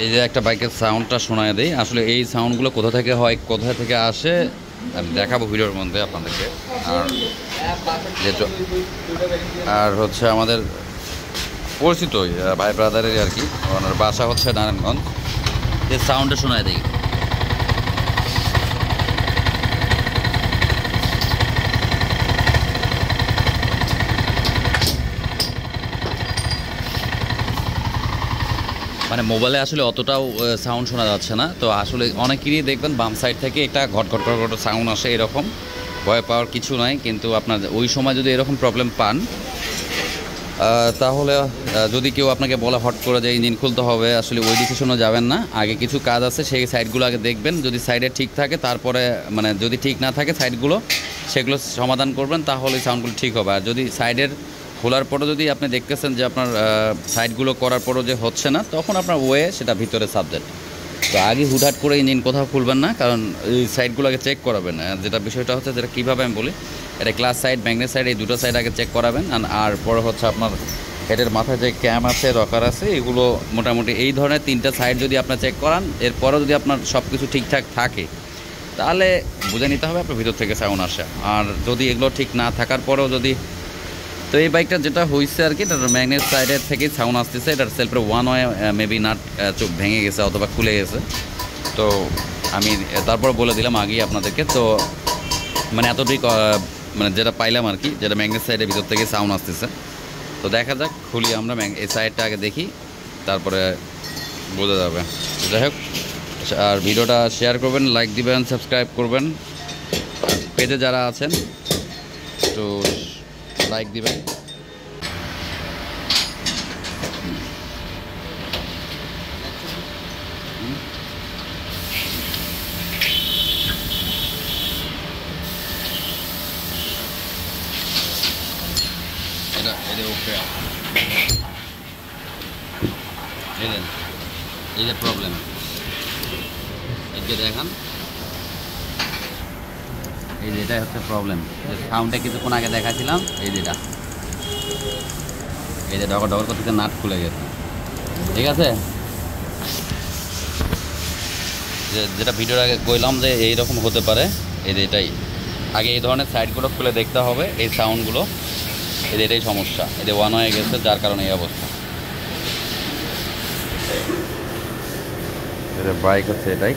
এই যে একটা বাইকের সাউন্ডটা শোনায় দেই, আসলে এই সাউন্ডগুলো কোথা থেকে হয়, কোথা থেকে আসে আমি দেখাবো ভিডিওর মধ্যে আপনাদেরকে। আর যেটা আর হচ্ছে আমাদের পরিচিত ভাই ব্রাদারেরই আর কি, ওনার বাসা হচ্ছে নারায়ণগঞ্জ। এই সাউন্ডটা শোনায় দেই। মানে মোবাইলে আসলে অতটাও সাউন্ড শোনা যাচ্ছে না, তো আসলে অনেকেরই দেখবেন বাম সাইড থেকে একটা ঘট ঘট ঘট ঘট সাউন্ড আসে, এরকম ভয় পাওয়ার কিছু নাই। কিন্তু আপনার ওই সময় যদি এরকম প্রবলেম পান, তাহলে যদি কেউ আপনাকে বলে হট করে যে ইঞ্জিন খুলতে হবে, আসলে ওই ডিসিশনও যাবেন না। আগে কিছু কাজ আছে, সেই সাইডগুলো আগে দেখবেন, যদি সাইডে ঠিক থাকে তারপরে, মানে যদি ঠিক না থাকে সাইডগুলো, সেগুলো সমাধান করবেন, তাহলে সাউন্ডগুলো ঠিক হবে। আর যদি সাইডের খোলার পরও যদি আপনি দেখতেছেন যে আপনার সাইডগুলো করার পরও যে হচ্ছে না, তখন আপনার ওয়ে সেটা ভিতরে সাবজেক্ট। তো আগে হুটহাট করে ইঞ্জিন কোথাও খুলবেন না, কারণ এই সাইডগুলো আগে চেক করাবেন। যেটা বিষয়টা হচ্ছে, যেটা কীভাবে আমি বলি, এটা ক্লাস সাইড, ম্যাগনেট সাইড, এই দুটো সাইড আগে চেক করাবেন। আর পরে হচ্ছে আপনার হেডের মাথায় যে ক্যাম আছে, রকার আছে, এগুলো মোটামুটি এই ধরনের তিনটা সাইড যদি আপনার চেক করান, এরপরও যদি আপনার সব কিছু ঠিকঠাক থাকে, তাহলে বুঝে নিতে হবে আপনার ভিতর থেকে সাউন্ড আসে। আর যদি এগুলো ঠিক না থাকার পরেও যদি, তো এই বাইকটা যেটা হয়েছে আর কি, এটার ম্যাগনেট সাইডের থেকেই সাউন্ড আসতেছে। এটার সেলফের ওয়ান ওয়ে মেবি নাট চোখ ভেঙে গেছে অথবা খুলে গেছে। তো আমি তারপর বলে দিলাম আগেই আপনাদেরকে। তো মানে এতটাই মানে যেটা পাইলাম আর কি, যেটা ম্যাগনেট সাইডের ভিতর থেকে সাউন্ড আসতেছে। তো দেখা যাক, খুলি আমরা এই সাইডটা আগে দেখি, তারপরে বোঝা যাবে। যাই হোক, আর ভিডিওটা শেয়ার করবেন, লাইক দিবেন, সাবস্ক্রাইব করবেন। পেজে যারা আছেন তো লাইক দিবেন। এটা ওকে, এই যে প্রবলেম, এদিকে দেখান, এই যে এটাই হচ্ছে প্রবলেম। সাউন্ডটা কিছুক্ষণ আগে দেখাছিলাম, এই যেটা, এই যে ডগর ডগর করতে নাট খুলে গেছে। ঠিক আছে, যেটা ভিডিওর আগে কইলাম যে এইরকম হতে পারে, এই যে এটাই আগে এই ধরনের সাইডগুলো খুলে দেখতে হবে। এই সাউন্ডগুলো, এটাই সমস্যা, এদের ওয়ান হয়ে গেছে, যার কারণে এই অবস্থা। বাইক হচ্ছে এটাই।